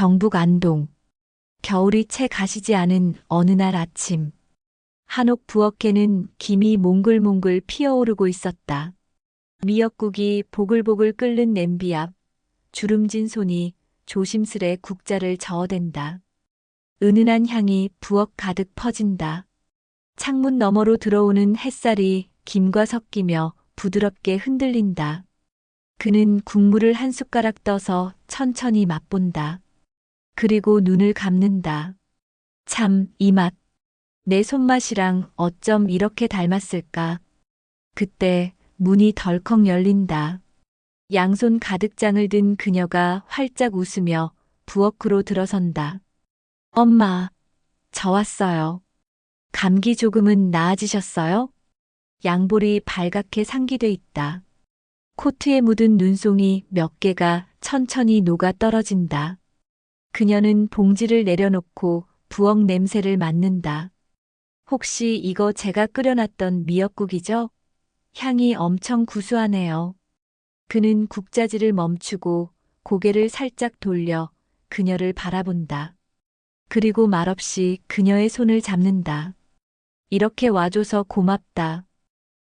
경북 안동. 겨울이 채 가시지 않은 어느 날 아침. 한옥 부엌에는 김이 몽글몽글 피어오르고 있었다. 미역국이 보글보글 끓는 냄비 앞 주름진 손이 조심스레 국자를 저어댄다. 은은한 향이 부엌 가득 퍼진다. 창문 너머로 들어오는 햇살이 김과 섞이며 부드럽게 흔들린다. 그는 국물을 한 숟가락 떠서 천천히 맛본다. 그리고 눈을 감는다. 참, 이 맛. 내 손맛이랑 어쩜 이렇게 닮았을까? 그때 문이 덜컥 열린다. 양손 가득 장을 든 그녀가 활짝 웃으며 부엌으로 들어선다. 엄마, 저 왔어요. 감기 조금은 나아지셨어요? 양볼이 발갛게 상기돼 있다. 코트에 묻은 눈송이 몇 개가 천천히 녹아 떨어진다. 그녀는 봉지를 내려놓고 부엌 냄새를 맡는다. 혹시 이거 제가 끓여놨던 미역국이죠? 향이 엄청 구수하네요. 그는 국자질을 멈추고 고개를 살짝 돌려 그녀를 바라본다. 그리고 말없이 그녀의 손을 잡는다. 이렇게 와줘서 고맙다.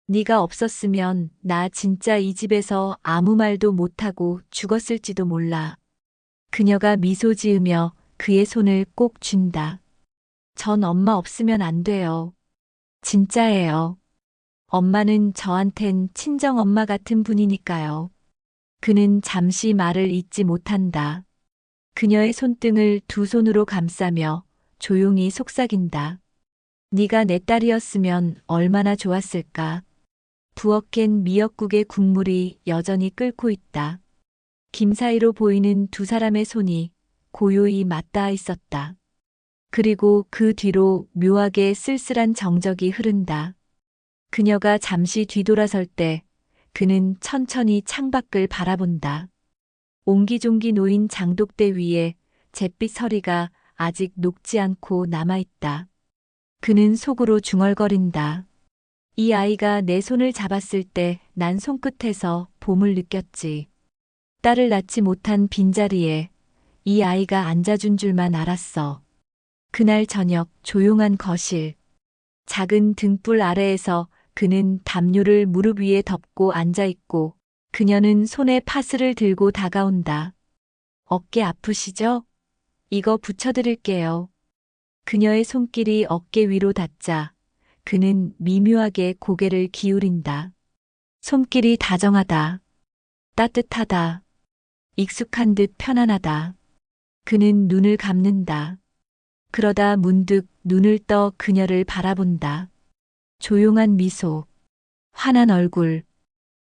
네가 없었으면 나 진짜 이 집에서 아무 말도 못하고 죽었을지도 몰라. 그녀가 미소 지으며 그의 손을 꼭 쥔다. 전 엄마 없으면 안 돼요. 진짜예요. 엄마는 저한텐 친정엄마 같은 분이니까요. 그는 잠시 말을 잇지 못한다. 그녀의 손등을 두 손으로 감싸며 조용히 속삭인다. 네가 내 딸이었으면 얼마나 좋았을까. 부엌엔 미역국의 국물이 여전히 끓고 있다. 김 사이로 보이는 두 사람의 손이 고요히 맞닿아 있었다. 그리고 그 뒤로 묘하게 쓸쓸한 정적이 흐른다. 그녀가 잠시 뒤돌아설 때 그는 천천히 창밖을 바라본다. 옹기종기 놓인 장독대 위에 잿빛 서리가 아직 녹지 않고 남아있다. 그는 속으로 중얼거린다. 이 아이가 내 손을 잡았을 때 난 손끝에서 봄을 느꼈지. 딸을 낳지 못한 빈자리에 이 아이가 앉아준 줄만 알았어. 그날 저녁 조용한 거실. 작은 등불 아래에서 그는 담요를 무릎 위에 덮고 앉아있고 그녀는 손에 파스를 들고 다가온다. 어깨 아프시죠? 이거 붙여드릴게요. 그녀의 손길이 어깨 위로 닿자 그는 미묘하게 고개를 기울인다. 손길이 다정하다. 따뜻하다. 익숙한 듯 편안하다. 그는 눈을 감는다. 그러다 문득 눈을 떠 그녀를 바라본다. 조용한 미소. 환한 얼굴.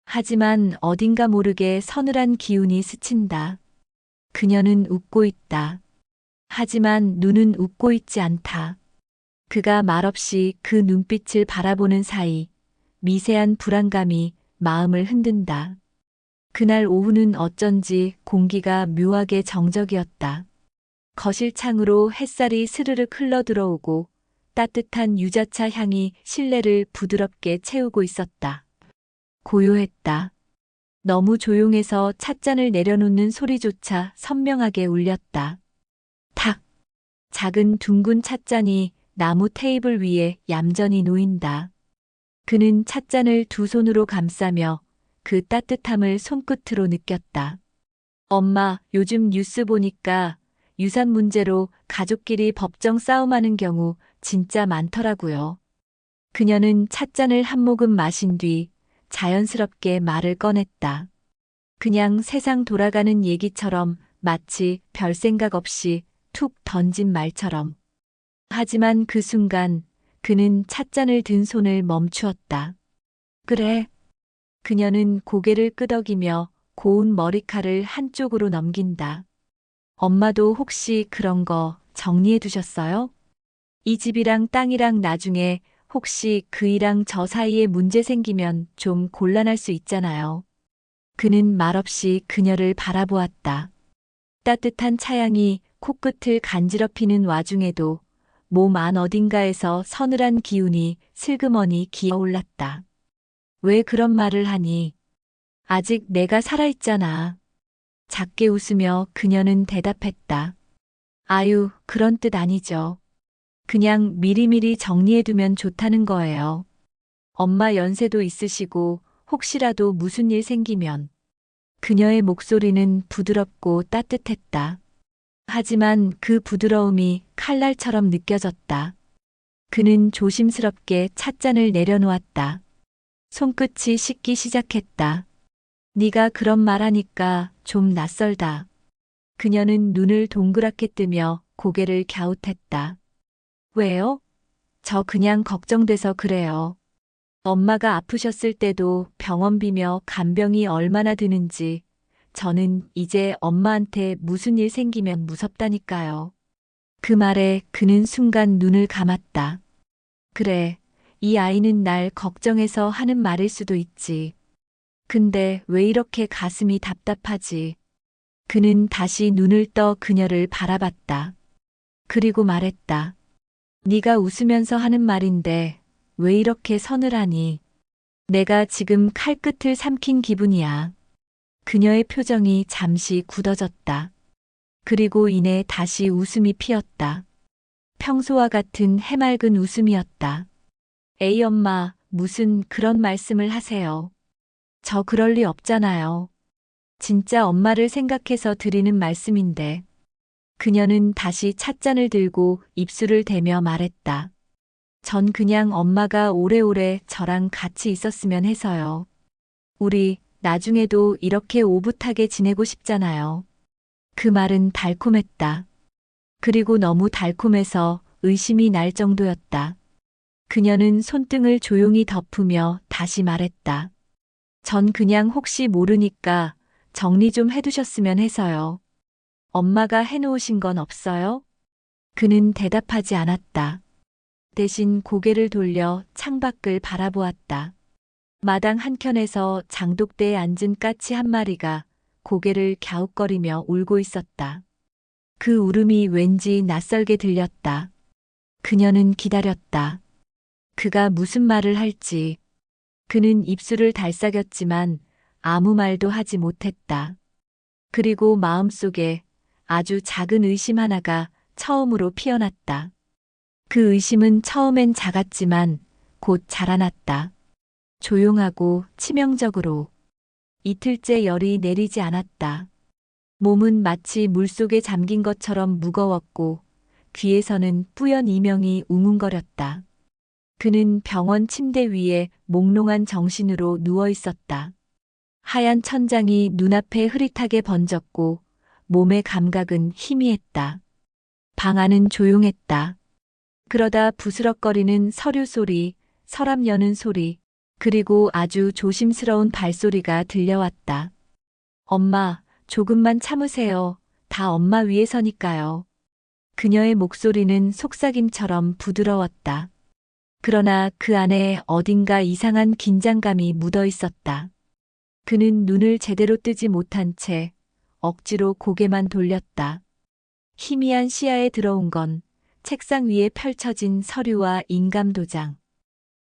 하지만 어딘가 모르게 서늘한 기운이 스친다. 그녀는 웃고 있다. 하지만 눈은 웃고 있지 않다. 그가 말없이 그 눈빛을 바라보는 사이 미세한 불안감이 마음을 흔든다. 그날 오후는 어쩐지 공기가 묘하게 정적이었다. 거실 창으로 햇살이 스르륵 흘러들어오고 따뜻한 유자차 향이 실내를 부드럽게 채우고 있었다. 고요했다. 너무 조용해서 찻잔을 내려놓는 소리조차 선명하게 울렸다. 탁! 작은 둥근 찻잔이 나무 테이블 위에 얌전히 놓인다. 그는 찻잔을 두 손으로 감싸며 그 따뜻함을 손끝으로 느꼈다. 엄마, 요즘 뉴스 보니까 유산 문제로 가족끼리 법정 싸움하는 경우 진짜 많더라고요. 그녀는 찻잔을 한 모금 마신 뒤 자연스럽게 말을 꺼냈다. 그냥 세상 돌아가는 얘기처럼 마치 별 생각 없이 툭 던진 말처럼. 하지만 그 순간 그는 찻잔을 든 손을 멈추었다. 그래. 그녀는 고개를 끄덕이며 고운 머리칼을 한쪽으로 넘긴다. 엄마도 혹시 그런 거 정리해 두셨어요? 이 집이랑 땅이랑 나중에 혹시 그이랑 저 사이에 문제 생기면 좀 곤란할 수 있잖아요. 그는 말없이 그녀를 바라보았다. 따뜻한 차향이 코끝을 간지럽히는 와중에도 몸 안 어딘가에서 서늘한 기운이 슬그머니 기어올랐다. 왜 그런 말을 하니? 아직 내가 살아있잖아. 작게 웃으며 그녀는 대답했다. 아유, 그런 뜻 아니죠. 그냥 미리미리 정리해두면 좋다는 거예요. 엄마 연세도 있으시고 혹시라도 무슨 일 생기면. 그녀의 목소리는 부드럽고 따뜻했다. 하지만 그 부드러움이 칼날처럼 느껴졌다. 그는 조심스럽게 찻잔을 내려놓았다. 손끝이 씻기 시작했다. 네가 그런 말하니까 좀 낯설다. 그녀는 눈을 동그랗게 뜨며 고개를 갸웃했다. 왜요? 저 그냥 걱정돼서 그래요. 엄마가 아프셨을 때도 병원비며 간병이 얼마나 드는지 저는 이제 엄마한테 무슨 일 생기면 무섭다니까요. 그 말에 그는 순간 눈을 감았다. 그래, 이 아이는 날 걱정해서 하는 말일 수도 있지. 근데 왜 이렇게 가슴이 답답하지? 그는 다시 눈을 떠 그녀를 바라봤다. 그리고 말했다. 네가 웃으면서 하는 말인데 왜 이렇게 서늘하니? 내가 지금 칼끝을 삼킨 기분이야. 그녀의 표정이 잠시 굳어졌다. 그리고 이내 다시 웃음이 피었다. 평소와 같은 해맑은 웃음이었다. 에이 엄마, 무슨 그런 말씀을 하세요. 저 그럴 리 없잖아요. 진짜 엄마를 생각해서 드리는 말씀인데. 그녀는 다시 찻잔을 들고 입술을 대며 말했다. 전 그냥 엄마가 오래오래 저랑 같이 있었으면 해서요. 우리 나중에도 이렇게 오붓하게 지내고 싶잖아요. 그 말은 달콤했다. 그리고 너무 달콤해서 의심이 날 정도였다. 그녀는 손등을 조용히 덮으며 다시 말했다. 전 그냥 혹시 모르니까 정리 좀 해두셨으면 해서요. 엄마가 해놓으신 건 없어요? 그는 대답하지 않았다. 대신 고개를 돌려 창밖을 바라보았다. 마당 한켠에서 장독대에 앉은 까치 한 마리가 고개를 갸웃거리며 울고 있었다. 그 울음이 왠지 낯설게 들렸다. 그녀는 기다렸다. 그가 무슨 말을 할지. 그는 입술을 달싹였지만 아무 말도 하지 못했다. 그리고 마음속에 아주 작은 의심 하나가 처음으로 피어났다. 그 의심은 처음엔 작았지만 곧 자라났다. 조용하고 치명적으로. 이틀째 열이 내리지 않았다. 몸은 마치 물속에 잠긴 것처럼 무거웠고 귀에서는 뿌연 이명이 웅웅거렸다. 그는 병원 침대 위에 몽롱한 정신으로 누워 있었다. 하얀 천장이 눈앞에 흐릿하게 번졌고 몸의 감각은 희미했다. 방 안은 조용했다. 그러다 부스럭거리는 서류 소리, 서랍 여는 소리, 그리고 아주 조심스러운 발소리가 들려왔다. 엄마, 조금만 참으세요. 다 엄마 위해서니까요. 그녀의 목소리는 속삭임처럼 부드러웠다. 그러나 그 안에 어딘가 이상한 긴장감이 묻어 있었다. 그는 눈을 제대로 뜨지 못한 채 억지로 고개만 돌렸다. 희미한 시야에 들어온 건 책상 위에 펼쳐진 서류와 인감 도장.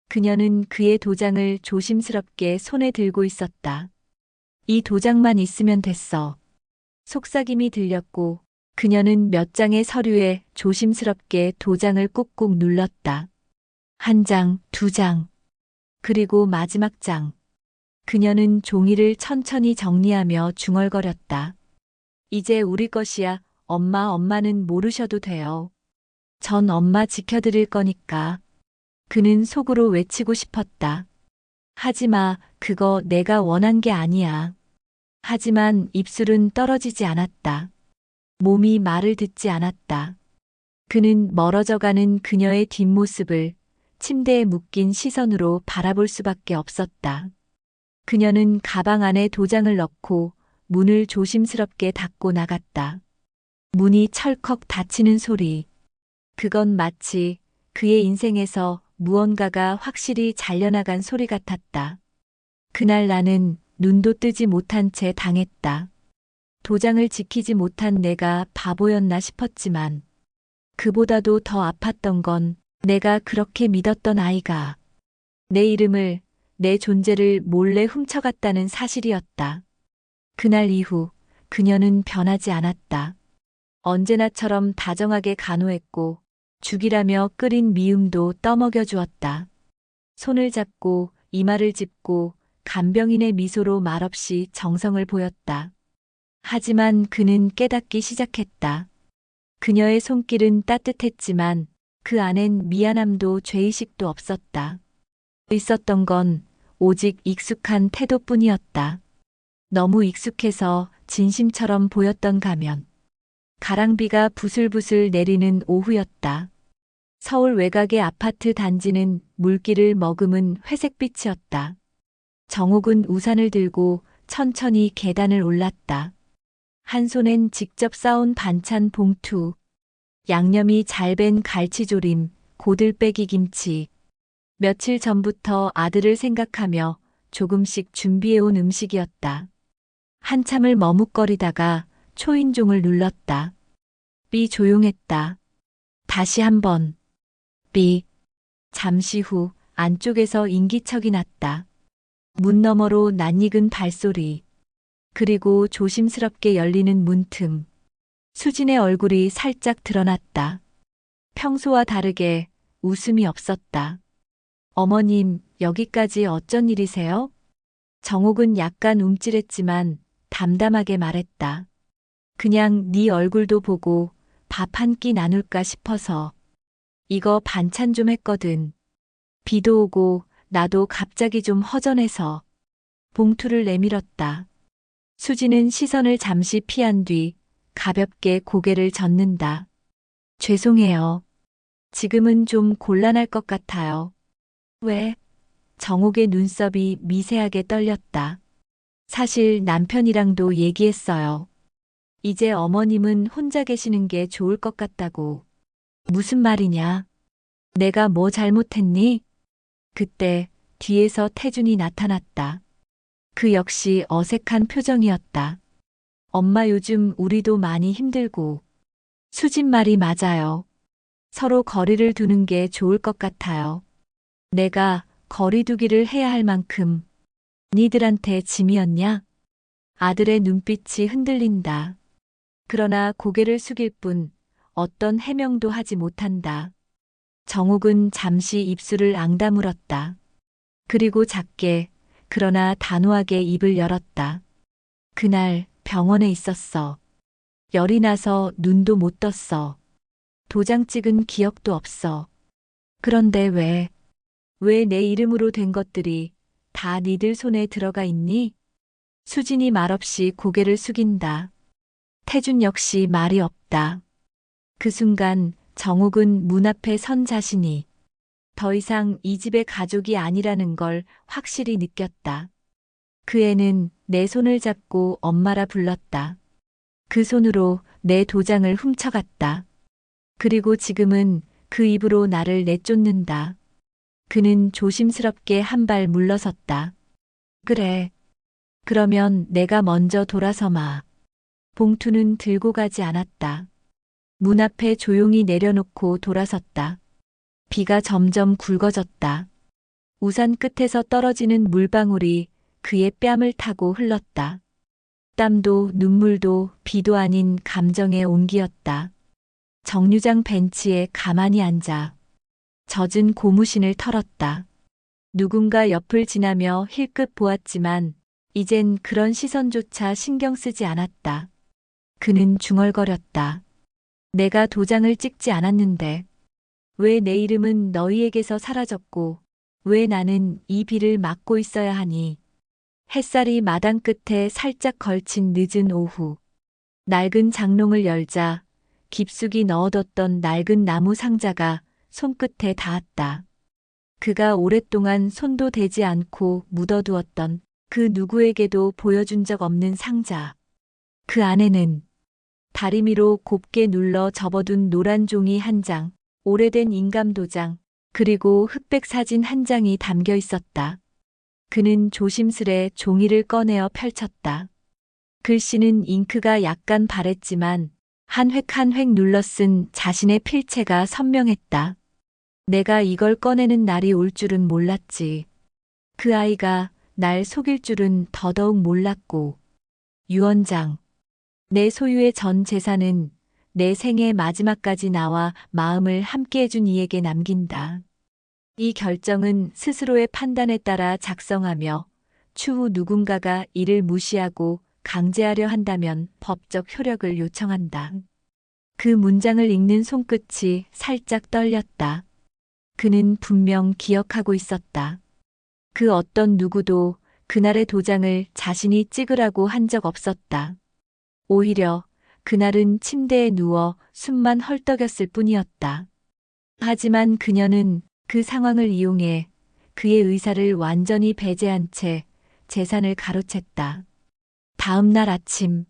그녀는 그의 도장을 조심스럽게 손에 들고 있었다. 이 도장만 있으면 됐어. 속삭임이 들렸고 그녀는 몇 장의 서류에 조심스럽게 도장을 꾹꾹 눌렀다. 한 장, 두 장, 그리고 마지막 장. 그녀는 종이를 천천히 정리하며 중얼거렸다. 이제 우리 것이야. 엄마는 모르셔도 돼요. 전 엄마 지켜드릴 거니까. 그는 속으로 외치고 싶었다. 하지마, 그거 내가 원한 게 아니야. 하지만 입술은 떨어지지 않았다. 몸이 말을 듣지 않았다. 그는 멀어져가는 그녀의 뒷모습을 침대에 묶인 시선으로 바라볼 수밖에 없었다. 그녀는 가방 안에 도장을 넣고 문을 조심스럽게 닫고 나갔다. 문이 철컥 닫히는 소리. 그건 마치 그의 인생에서 무언가가 확실히 잘려나간 소리 같았다. 그날 나는 눈도 뜨지 못한 채 당했다. 도장을 지키지 못한 내가 바보였나 싶었지만 그보다도 더 아팠던 건 내가 그렇게 믿었던 아이가 내 이름을, 내 존재를 몰래 훔쳐갔다는 사실이었다. 그날 이후 그녀는 변하지 않았다. 언제나처럼 다정하게 간호했고 죽이라며 끓인 미음도 떠먹여 주었다. 손을 잡고 이마를 짚고 간병인의 미소로 말없이 정성을 보였다. 하지만 그는 깨닫기 시작했다. 그녀의 손길은 따뜻했지만 그 안엔 미안함도 죄의식도 없었다. 있었던 건 오직 익숙한 태도뿐이었다. 너무 익숙해서 진심처럼 보였던 가면. 가랑비가 부슬부슬 내리는 오후였다. 서울 외곽의 아파트 단지는 물기를 머금은 회색빛이었다. 정옥은 우산을 들고 천천히 계단을 올랐다. 한 손엔 직접 싸온 반찬 봉투, 양념이 잘 밴 갈치조림, 고들빼기 김치. 며칠 전부터 아들을 생각하며 조금씩 준비해온 음식이었다. 한참을 머뭇거리다가 초인종을 눌렀다. 삐 조용했다. 다시 한번. 삐. 잠시 후 안쪽에서 인기척이 났다. 문 너머로 낯익은 발소리. 그리고 조심스럽게 열리는 문틈. 수진의 얼굴이 살짝 드러났다. 평소와 다르게 웃음이 없었다. 어머님, 여기까지 어쩐 일이세요? 정옥은 약간 움찔했지만 담담하게 말했다. 그냥 네 얼굴도 보고 밥 한 끼 나눌까 싶어서. 이거 반찬 좀 했거든. 비도 오고 나도 갑자기 좀 허전해서. 봉투를 내밀었다. 수지는 시선을 잠시 피한 뒤 가볍게 고개를 젓는다. 죄송해요. 지금은 좀 곤란할 것 같아요. 왜? 정옥의 눈썹이 미세하게 떨렸다. 사실 남편이랑도 얘기했어요. 이제 어머님은 혼자 계시는 게 좋을 것 같다고. 무슨 말이냐? 내가 뭐 잘못했니? 그때 뒤에서 태준이 나타났다. 그 역시 어색한 표정이었다. 엄마 요즘 우리도 많이 힘들고. 수진 말이 맞아요. 서로 거리를 두는 게 좋을 것 같아요. 내가 거리두기를 해야 할 만큼 니들한테 짐이었냐? 아들의 눈빛이 흔들린다. 그러나 고개를 숙일 뿐 어떤 해명도 하지 못한다. 정옥은 잠시 입술을 앙다물었다. 그리고 작게 그러나 단호하게 입을 열었다. 그날 병원에 있었어. 열이 나서 눈도 못 떴어. 도장 찍은 기억도 없어. 그런데 왜 내 이름으로 된 것들이 다 니들 손에 들어가 있니? 수진이 말없이 고개를 숙인다. 태준 역시 말이 없다. 그 순간 정옥은 문 앞에 선 자신이 더 이상 이 집의 가족이 아니라는 걸 확실히 느꼈다. 그 애는 내 손을 잡고 엄마라 불렀다. 그 손으로 내 도장을 훔쳐갔다. 그리고 지금은 그 입으로 나를 내쫓는다. 그는 조심스럽게 한 발 물러섰다. 그래. 그러면 내가 먼저 돌아서마. 봉투는 들고 가지 않았다. 문 앞에 조용히 내려놓고 돌아섰다. 비가 점점 굵어졌다. 우산 끝에서 떨어지는 물방울이 그의 뺨을 타고 흘렀다. 땀도 눈물도 비도 아닌 감정의 온기였다. 정류장 벤치에 가만히 앉아 젖은 고무신을 털었다. 누군가 옆을 지나며 힐끗 보았지만 이젠 그런 시선조차 신경 쓰지 않았다. 그는 중얼거렸다. 내가 도장을 찍지 않았는데 왜 내 이름은 너희에게서 사라졌고 왜 나는 이 비를 맞고 있어야 하니. 햇살이 마당 끝에 살짝 걸친 늦은 오후. 낡은 장롱을 열자 깊숙이 넣어뒀던 낡은 나무 상자가 손끝에 닿았다. 그가 오랫동안 손도 대지 않고 묻어두었던 그 누구에게도 보여준 적 없는 상자. 그 안에는 다리미로 곱게 눌러 접어둔 노란 종이 한 장, 오래된 인감도장, 그리고 흑백 사진 한 장이 담겨 있었다. 그는 조심스레 종이를 꺼내어 펼쳤다. 글씨는 잉크가 약간 바랬지만 한 획 한 획 눌러 쓴 자신의 필체가 선명했다. 내가 이걸 꺼내는 날이 올 줄은 몰랐지. 그 아이가 날 속일 줄은 더더욱 몰랐고. 유언장. 내 소유의 전 재산은 내 생의 마지막까지 나와 마음을 함께 해준 이에게 남긴다. 이 결정은 스스로의 판단에 따라 작성하며 추후 누군가가 이를 무시하고 강제하려 한다면 법적 효력을 요청한다. 그 문장을 읽는 손끝이 살짝 떨렸다. 그는 분명 기억하고 있었다. 그 어떤 누구도 그날의 도장을 자신이 찍으라고 한 적 없었다. 오히려 그날은 침대에 누워 숨만 헐떡였을 뿐이었다. 하지만 그녀는 그 상황을 이용해 그의 의사를 완전히 배제한 채 재산을 가로챘다. 다음 날 아침,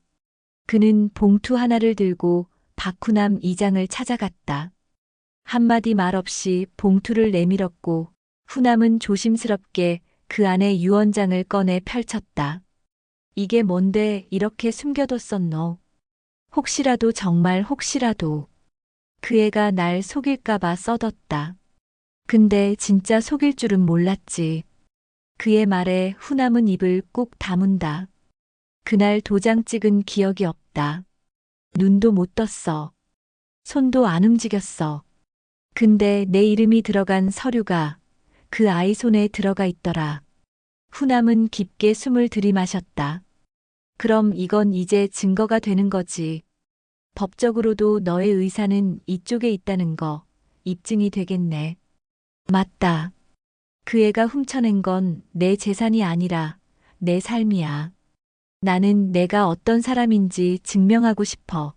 그는 봉투 하나를 들고 박후남 이장을 찾아갔다. 한마디 말 없이 봉투를 내밀었고 후남은 조심스럽게 그 안에 유언장을 꺼내 펼쳤다. 이게 뭔데 이렇게 숨겨뒀었노? 혹시라도 정말 혹시라도 그 애가 날 속일까봐 써뒀다. 근데 진짜 속일 줄은 몰랐지. 그의 말에 후남은 입을 꾹 다문다. 그날 도장 찍은 기억이 없다. 눈도 못 떴어. 손도 안 움직였어. 근데 내 이름이 들어간 서류가 그 아이 손에 들어가 있더라. 후남은 깊게 숨을 들이마셨다. 그럼 이건 이제 증거가 되는 거지. 법적으로도 너의 의사는 이쪽에 있다는 거 입증이 되겠네. 맞다. 그 애가 훔쳐낸 건 내 재산이 아니라 내 삶이야. 나는 내가 어떤 사람인지 증명하고 싶어.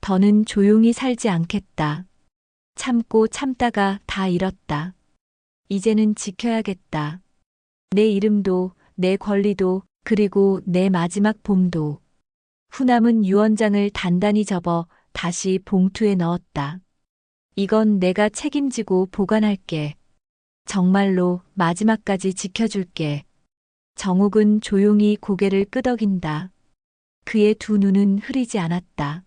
더는 조용히 살지 않겠다. 참고 참다가 다 잃었다. 이제는 지켜야겠다. 내 이름도, 내 권리도, 그리고 내 마지막 봄도. 후남은 유언장을 단단히 접어 다시 봉투에 넣었다. 이건 내가 책임지고 보관할게. 정말로 마지막까지 지켜줄게. 정욱은 조용히 고개를 끄덕인다. 그의 두 눈은 흐리지 않았다.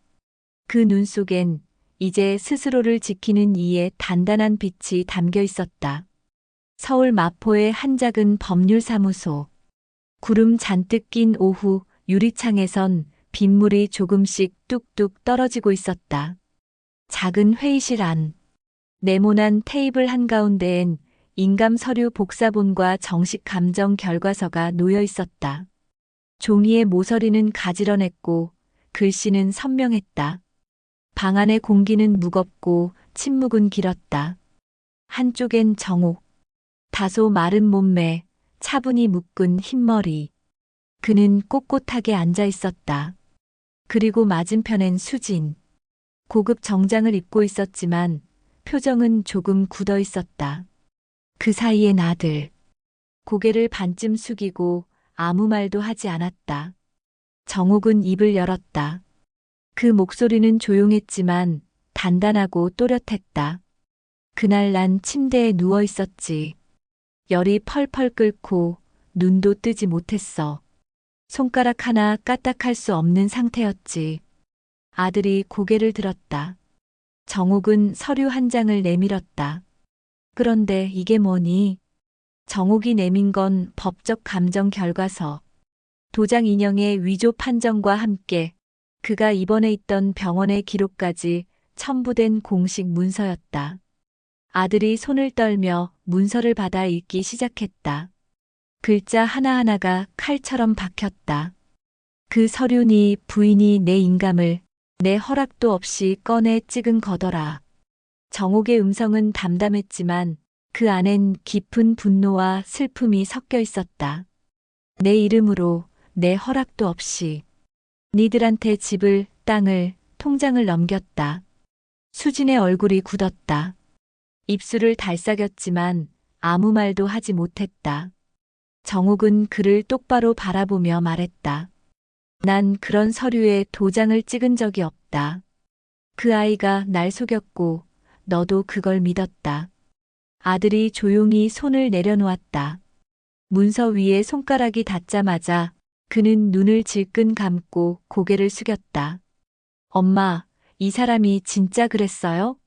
그 눈 속엔 이제 스스로를 지키는 이의 단단한 빛이 담겨 있었다. 서울 마포의 한 작은 법률사무소. 구름 잔뜩 낀 오후 유리창에선 빗물이 조금씩 뚝뚝 떨어지고 있었다. 작은 회의실 안. 네모난 테이블 한가운데엔 인감 서류 복사본과 정식 감정 결과서가 놓여 있었다. 종이의 모서리는 가지런했고 글씨는 선명했다. 방 안의 공기는 무겁고 침묵은 길었다. 한쪽엔 정옥. 다소 마른 몸매, 차분히 묶은 흰머리. 그는 꼿꼿하게 앉아 있었다. 그리고 맞은편엔 수진. 고급 정장을 입고 있었지만 표정은 조금 굳어 있었다. 그 사이엔 아들. 고개를 반쯤 숙이고 아무 말도 하지 않았다. 정욱은 입을 열었다. 그 목소리는 조용했지만 단단하고 또렷했다. 그날 난 침대에 누워 있었지. 열이 펄펄 끓고 눈도 뜨지 못했어. 손가락 하나 까딱할 수 없는 상태였지. 아들이 고개를 들었다. 정욱은 서류 한 장을 내밀었다. 그런데 이게 뭐니? 정욱이 내민 건 법적 감정 결과서. 도장 인형의 위조 판정과 함께 그가 입원해 있던 병원의 기록까지 첨부된 공식 문서였다. 아들이 손을 떨며 문서를 받아 읽기 시작했다. 글자 하나하나가 칼처럼 박혔다. 그 서류니 부인이 내 인감을 내 허락도 없이 꺼내 찍은 거더라. 정옥의 음성은 담담했지만 그 안엔 깊은 분노와 슬픔이 섞여 있었다. 내 이름으로 내 허락도 없이 니들한테 집을, 땅을, 통장을 넘겼다. 수진의 얼굴이 굳었다. 입술을 달싹였지만 아무 말도 하지 못했다. 정욱은 그를 똑바로 바라보며 말했다. 난 그런 서류에 도장을 찍은 적이 없다. 그 아이가 날 속였고 너도 그걸 믿었다. 아들이 조용히 손을 내려놓았다. 문서 위에 손가락이 닿자마자 그는 눈을 질끈 감고 고개를 숙였다. 엄마, 이 사람이 진짜 그랬어요?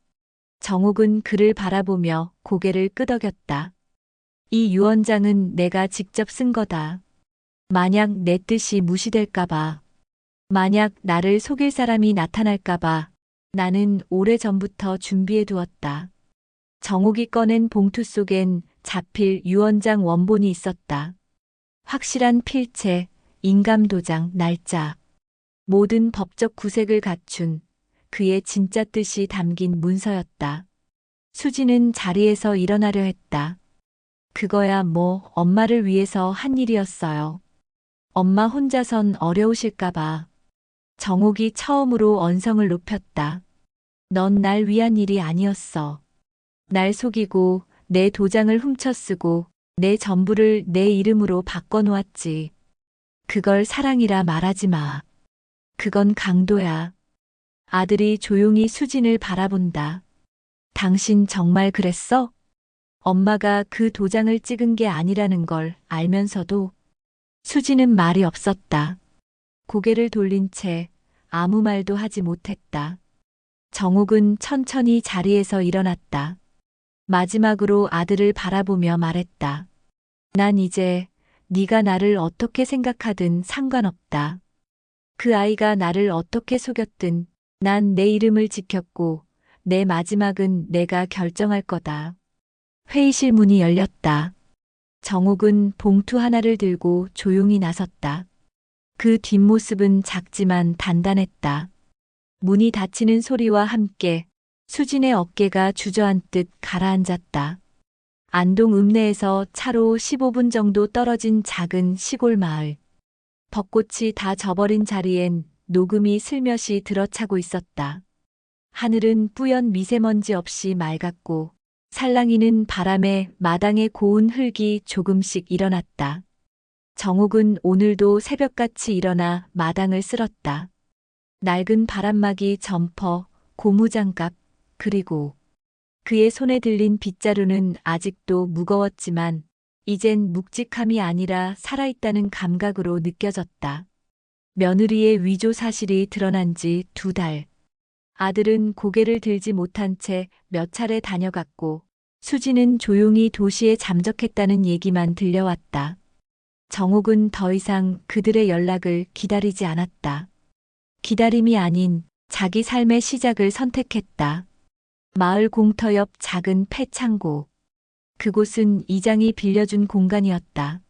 정욱은 그를 바라보며 고개를 끄덕였다. 이 유언장은 내가 직접 쓴 거다. 만약 내 뜻이 무시될까봐, 만약 나를 속일 사람이 나타날까봐 나는 오래전부터 준비해 두었다. 정옥이 꺼낸 봉투 속엔 자필 유언장 원본이 있었다. 확실한 필체, 인감도장, 날짜. 모든 법적 구색을 갖춘 그의 진짜 뜻이 담긴 문서였다. 수지는 자리에서 일어나려 했다. 그거야 뭐 엄마를 위해서 한 일이었어요. 엄마 혼자선 어려우실까봐. 정옥이 처음으로 언성을 높였다. 넌 날 위한 일이 아니었어. 날 속이고 내 도장을 훔쳐 쓰고 내 전부를 내 이름으로 바꿔놓았지. 그걸 사랑이라 말하지 마. 그건 강도야. 아들이 조용히 수진을 바라본다. 당신 정말 그랬어? 엄마가 그 도장을 찍은 게 아니라는 걸 알면서도 수지는 말이 없었다. 고개를 돌린 채 아무 말도 하지 못했다. 정옥은 천천히 자리에서 일어났다. 마지막으로 아들을 바라보며 말했다. 난 이제 네가 나를 어떻게 생각하든 상관없다. 그 아이가 나를 어떻게 속였든 난 내 이름을 지켰고 내 마지막은 내가 결정할 거다. 회의실 문이 열렸다. 정옥은 봉투 하나를 들고 조용히 나섰다. 그 뒷모습은 작지만 단단했다. 문이 닫히는 소리와 함께 수진의 어깨가 주저앉듯 가라앉았다. 안동 읍내에서 차로 15분 정도 떨어진 작은 시골 마을. 벚꽃이 다 져버린 자리엔 녹음이 슬며시 들어차고 있었다. 하늘은 뿌연 미세먼지 없이 맑았고 살랑이는 바람에 마당의 고운 흙이 조금씩 일어났다. 정옥은 오늘도 새벽같이 일어나 마당을 쓸었다. 낡은 바람막이 점퍼, 고무장갑, 그리고 그의 손에 들린 빗자루는 아직도 무거웠지만 이젠 묵직함이 아니라 살아있다는 감각으로 느껴졌다. 며느리의 위조 사실이 드러난 지 2달. 아들은 고개를 들지 못한 채 몇 차례 다녀갔고 수지는 조용히 도시에 잠적했다는 얘기만 들려왔다. 정옥은 더 이상 그들의 연락을 기다리지 않았다. 기다림이 아닌 자기 삶의 시작을 선택했다. 마을 공터 옆 작은 폐창고. 그곳은 이장이 빌려준 공간이었다.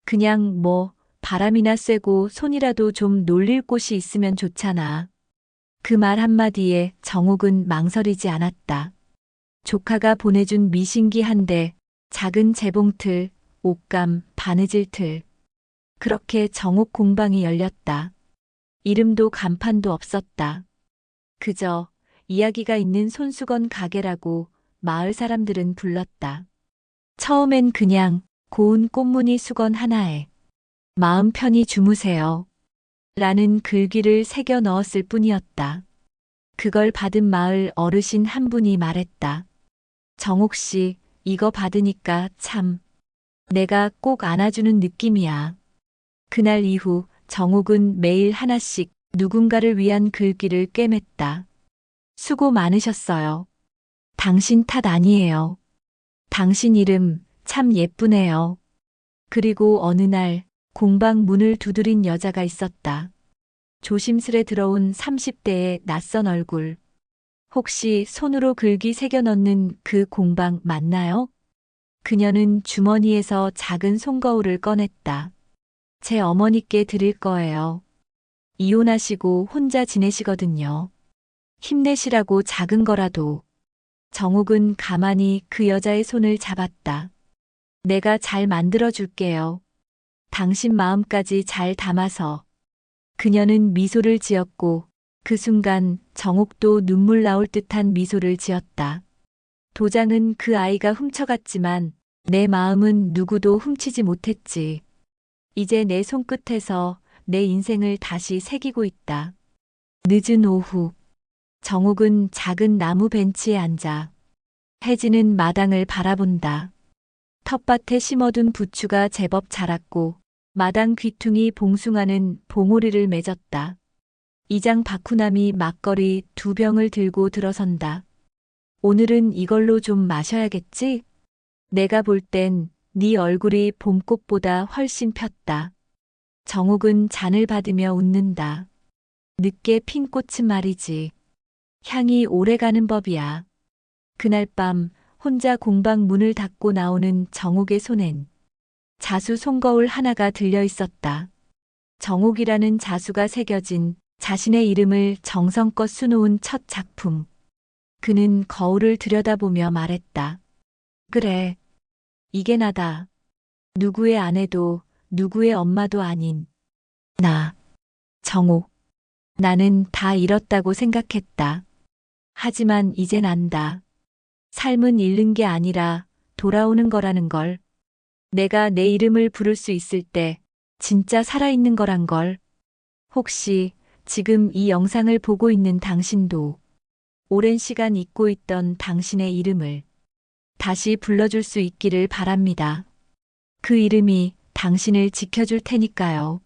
그냥 뭐 바람이나 쐬고 손이라도 좀 놀릴 곳이 있으면 좋잖아. 그 말 한마디에 정옥은 망설이지 않았다. 조카가 보내준 미신기 한 대, 작은 재봉틀, 옷감, 바느질 틀. 그렇게 정옥 공방이 열렸다. 이름도 간판도 없었다. 그저 이야기가 있는 손수건 가게라고 마을 사람들은 불렀다. 처음엔 그냥 고운 꽃무늬 수건 하나에 마음 편히 주무세요. 라는 글귀를 새겨 넣었을 뿐이었다. 그걸 받은 마을 어르신 한 분이 말했다. 정옥 씨, 이거 받으니까 참 내가 꼭 안아주는 느낌이야. 그날 이후 정옥은 매일 하나씩 누군가를 위한 글귀를 꿰맸다. 수고 많으셨어요. 당신 탓 아니에요. 당신 이름 참 예쁘네요. 그리고 어느 날 공방 문을 두드린 여자가 있었다. 조심스레 들어온 30대의 낯선 얼굴. 혹시 손으로 글귀 새겨 넣는 그 공방 맞나요? 그녀는 주머니에서 작은 손거울을 꺼냈다. 제 어머니께 드릴 거예요. 이혼하시고 혼자 지내시거든요. 힘내시라고 작은 거라도. 정옥은 가만히 그 여자의 손을 잡았다. 내가 잘 만들어줄게요. 당신 마음까지 잘 담아서. 그녀는 미소를 지었고 그 순간 정옥도 눈물 나올 듯한 미소를 지었다. 도장은 그 아이가 훔쳐갔지만 내 마음은 누구도 훔치지 못했지. 이제 내 손끝에서 내 인생을 다시 새기고 있다. 늦은 오후. 정옥은 작은 나무 벤치에 앉아 해지는 마당을 바라본다. 텃밭에 심어둔 부추가 제법 자랐고 마당 귀퉁이 봉숭아는 봉오리를 맺었다. 이장 박후남이 막걸리 2병을 들고 들어선다. 오늘은 이걸로 좀 마셔야겠지? 내가 볼 땐 네 얼굴이 봄꽃보다 훨씬 폈다. 정옥은 잔을 받으며 웃는다. 늦게 핀 꽃은 말이지. 향이 오래가는 법이야. 그날 밤 혼자 공방 문을 닫고 나오는 정옥의 손엔 자수 송거울 하나가 들려 있었다. 정옥이라는 자수가 새겨진 자신의 이름을 정성껏 수놓은 첫 작품. 그는 거울을 들여다보며 말했다. 그래, 이게 나다. 누구의 아내도 누구의 엄마도 아닌 나, 정옥. 나는 다 잃었다고 생각했다. 하지만 이젠 안다. 삶은 잃는 게 아니라 돌아오는 거라는 걸. 내가 내 이름을 부를 수 있을 때 진짜 살아있는 거란 걸. 혹시 지금 이 영상을 보고 있는 당신도 오랜 시간 잊고 있던 당신의 이름을 다시 불러줄 수 있기를 바랍니다. 그 이름이 당신을 지켜줄 테니까요.